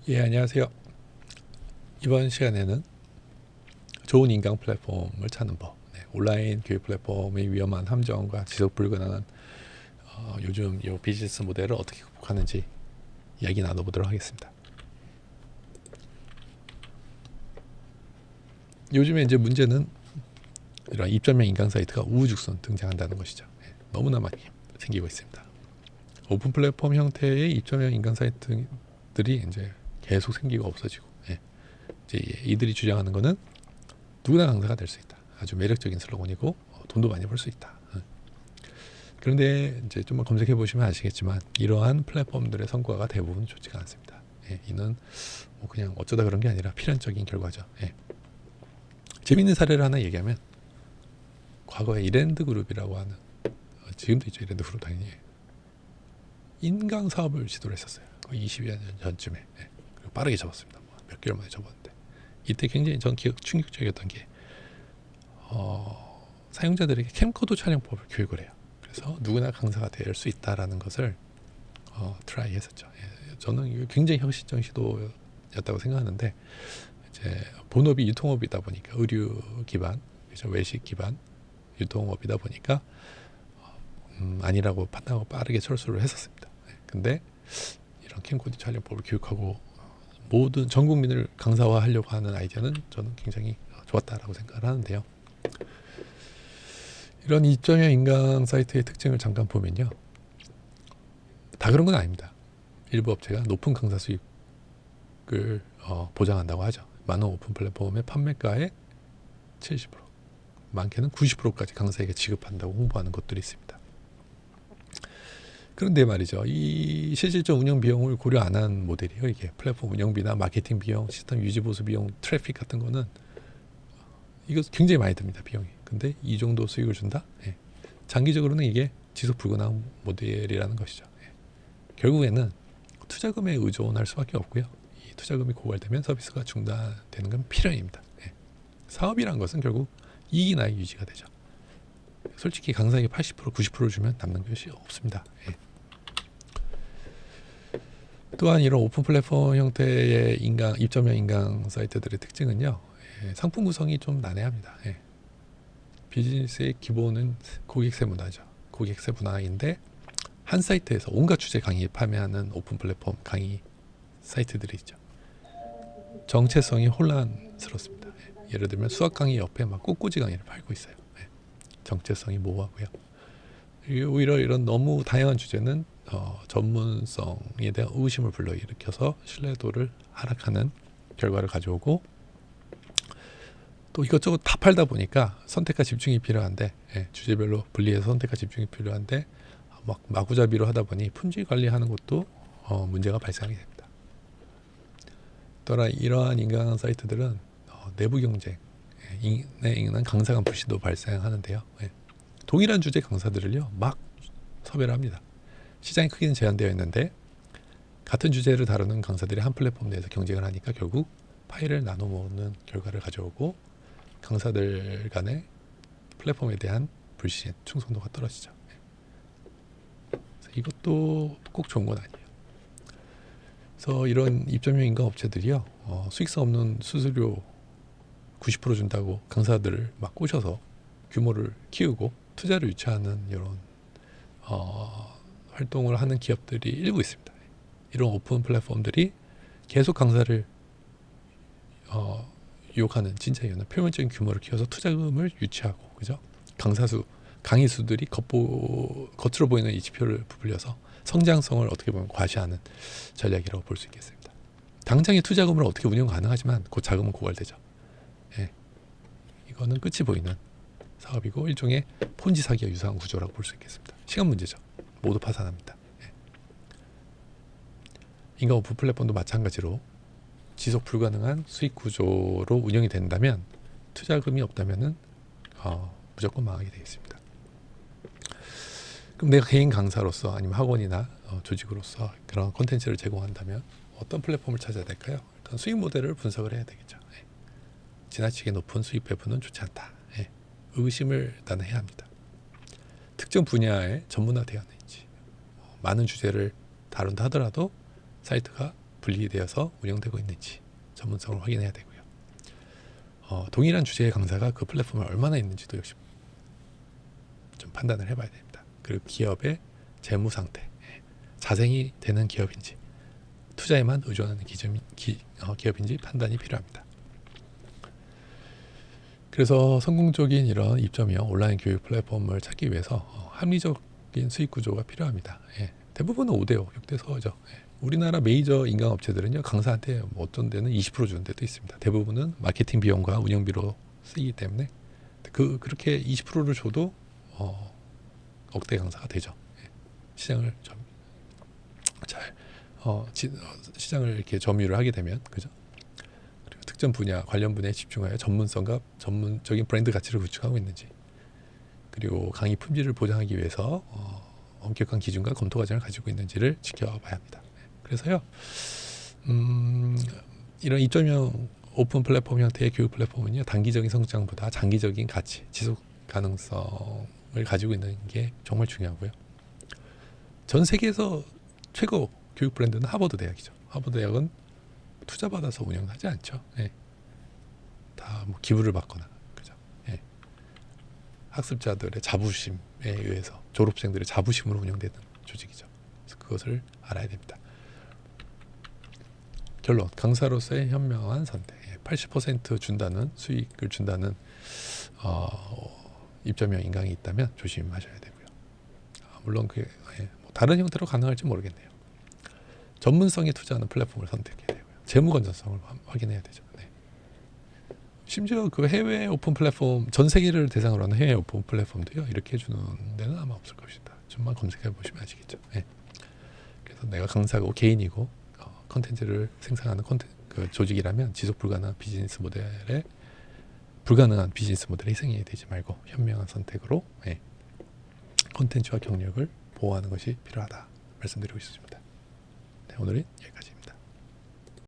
예, 안녕하세요. 이번 시간에는 좋은 인강 플랫폼을 찾는 법, 온라인 교육 플랫폼의 위험한 함정과 지속 불가능한 요즘 이 비즈니스 모델을 어떻게 극복하는지 이야기 나눠보도록 하겠습니다. 요즘에 이제 문제는 이런 입점형 인강 사이트가 우후죽순 등장한다는 것이죠. 너무나 많이 생기고 있습니다. 오픈 플랫폼 형태의 입점형 인강 사이트들이 이제 계속 생기고 없어지고, 이제 이들이 주장하는 것은 누구나 강사가 될 수 있다. 아주 매력적인 슬로건이고 돈도 많이 벌 수 있다. 그런데 이제 좀 검색해 보시면 아시겠지만 이러한 플랫폼들의 성과가 대부분 좋지가 않습니다. 이는 뭐 그냥 어쩌다 그런 게 아니라 필연적인 결과죠. 재밌는 사례를 하나 얘기하면 과거에 이랜드 그룹이라고 하는 지금도 있죠. 이랜드 그룹 당연히 인강 사업을 시도를 했었어요. 거의 20여 년 전쯤에. 그리고 빠르게 접었습니다. 몇 개월 만에 접었는데 이때 굉장히 전 충격적이었던 게 사용자들에게 캠코더 촬영법을 교육을 해요. 그래서 누구나 강사가 될 수 있다라는 것을 트라이 했었죠. 저는 이거 굉장히 혁신적 시도였다고 생각하는데 이제 본업이 유통업이다 보니까 의류 기반, 그죠? 외식 기반 유통업이다 보니까 아니라고 판단하고 빠르게 철수를 했었습니다. 근데 이런 캠코더 촬영법을 교육하고 모든 전 국민을 강사화하려고 하는 아이디어는 저는 굉장히 좋았다라고 생각을 하는데요. 이런 이점형 인강 사이트의 특징을 잠깐 보면요. 다 그런 건 아닙니다. 일부 업체가 높은 강사 수익을 보장한다고 하죠. 많은 오픈 플랫폼의 판매가의 70%, 많게는 90%까지 강사에게 지급한다고 홍보하는 것들이 있습니다. 그런데 말이죠. 이 실질적 운영 비용을 고려 안 한 모델이에요. 이게 플랫폼 운영비나 마케팅 비용, 시스템 유지 보수 비용, 트래픽 같은 거는 이거 굉장히 많이 듭니다. 비용이. 근데 이 정도 수익을 준다? 장기적으로는 이게 지속 불가능한 모델이라는 것이죠. 결국에는 투자금에 의존할 수밖에 없고요. 이 투자금이 고갈되면 서비스가 중단되는 건 필연입니다. 사업이란 것은 결국 이익이 나야 유지가 되죠. 솔직히 강사에게 80%, 90% 주면 남는 것이 없습니다. 또한 이런 오픈 플랫폼 형태의 입점형 인강 사이트들의 특징은요. 상품 구성이 좀 난해합니다. 비즈니스의 기본은 고객세 문화죠. 고객세 문화인데 한 사이트에서 온갖 주제 강의 판매하는 오픈 플랫폼 강의 사이트들이 있죠. 정체성이 혼란스럽습니다. 예를 들면 수학 강의 옆에 막 꽃꽂이 강의를 팔고 있어요. 정체성이 모호하고요. 오히려 이런 너무 다양한 주제는 전문성에 대한 의심을 불러일으켜서 신뢰도를 하락하는 결과를 가져오고 또 이것저것 다 팔다 보니까 선택과 집중이 필요한데 주제별로 분리해서 선택과 집중이 필요한데 막 마구잡이로 하다 보니 품질 관리하는 것도 문제가 발생하게 됩니다. 또한 이러한 인강 사이트들은 내부 경쟁에 인한 강사 간 불신도 발생하는데요. 동일한 주제 강사들을요 막 섭외를 합니다. 시장의 크기는 제한되어 있는데 같은 주제를 다루는 강사들이 한 플랫폼 내에서 경쟁을 하니까 결국 파일을 나눠 먹는 결과를 가져오고 강사들 간의 플랫폼에 대한 불신, 충성도가 떨어지죠. 이것도 꼭 좋은 건 아니에요. 그래서 이런 입점형 인강 업체들이요 수익성 없는 수수료 90% 준다고 강사들을 막 꼬셔서 규모를 키우고 투자를 유치하는 이런 활동을 하는 기업들이 일부 있습니다. 이런 오픈 플랫폼들이 계속 강사를 유혹하는 진짜 이유는 표면적인 규모를 키워서 투자금을 유치하고, 그죠? 강의 수들이 겉으로 보이는 이 지표를 부풀려서 성장성을 어떻게 보면 과시하는 전략이라고 볼 수 있겠습니다. 당장의 투자금으로 어떻게 운영 가능하지만 그 자금은 고갈되죠. 이거는 끝이 보이는 사업이고 일종의 폰지 사기와 유사한 구조라고 볼 수 있겠습니다. 시간 문제죠. 모두 파산합니다. 인간 오픈 플랫폼도 마찬가지로 지속 불가능한 수익 구조로 운영이 된다면 투자금이 없다면은 무조건 망하게 되겠습니다. 그럼 내가 개인 강사로서 아니면 학원이나 조직으로서 그런 콘텐츠를 제공한다면 어떤 플랫폼을 찾아야 될까요? 일단 수익 모델을 분석을 해야 되겠죠. 지나치게 높은 수익 배분은 좋지 않다. 의심을 나는 해야 합니다. 특정 분야에 전문화되어 있는지, 많은 주제를 다룬다 하더라도 사이트가 분리되어서 운영되고 있는지 전문성을 확인해야 되고요. 동일한 주제의 강사가 그 플랫폼에 얼마나 있는지도 역시 좀 판단을 해봐야 됩니다. 그리고 기업의 재무 상태, 자생이 되는 기업인지 투자에만 의존하는 기업인지 판단이 필요합니다. 그래서 성공적인 이런 입점형 온라인 교육 플랫폼을 찾기 위해서 합리적인 수익 구조가 필요합니다. 대부분은 5대5, 6대4죠. 우리나라 메이저 인강 업체들은요, 강사한테 어떤 데는 20% 주는 데도 있습니다. 대부분은 마케팅 비용과 운영비로 쓰이기 때문에 그렇게 20%를 줘도 억대 강사가 되죠. 시장을 시장을 이렇게 점유를 하게 되면, 그죠? 그리고 특정 분야, 관련 분야에 집중하여 전문성과 전문적인 브랜드 가치를 구축하고 있는지, 그리고 강의 품질을 보장하기 위해서 엄격한 기준과 검토 과정을 가지고 있는지를 지켜봐야 합니다. 그래서요, 이런 입점형 오픈 플랫폼 형태의 교육 플랫폼은요, 단기적인 성장보다 장기적인 가치, 지속 가능성을 가지고 있는 게 정말 중요하고요. 전 세계에서 최고 교육 브랜드는 하버드 대학이죠. 하버드 대학은 투자 받아서 운영하지 않죠. 다 뭐 기부를 받거나, 그죠? 학습자들의 자부심에 의해서, 졸업생들의 자부심으로 운영되는 조직이죠. 그래서 그것을 알아야 됩니다. 결론, 강사로서의 현명한 선택. 80% 준다는, 수익을 준다는 입점형 인강이 있다면 조심하셔야 되고요. 물론 뭐 다른 형태로 가능할지 모르겠네요. 전문성에 투자하는 플랫폼을 선택해야 되고요. 재무 건전성을 확인해야 되죠. 심지어 그 해외 오픈 플랫폼, 전 세계를 대상으로 하는 해외 오픈 플랫폼도요, 이렇게 해주는 데는 아마 없을 것이다. 좀만 검색해 보시면 아시겠죠. 그래서 내가 강사고 개인이고 컨텐츠를 생산하는 그 조직이라면 지속 불가능한 비즈니스 모델에 희생이 되지 말고 현명한 선택으로 컨텐츠와 경력을 보호하는 것이 필요하다 말씀드리고 있습니다. 오늘은 여기까지입니다.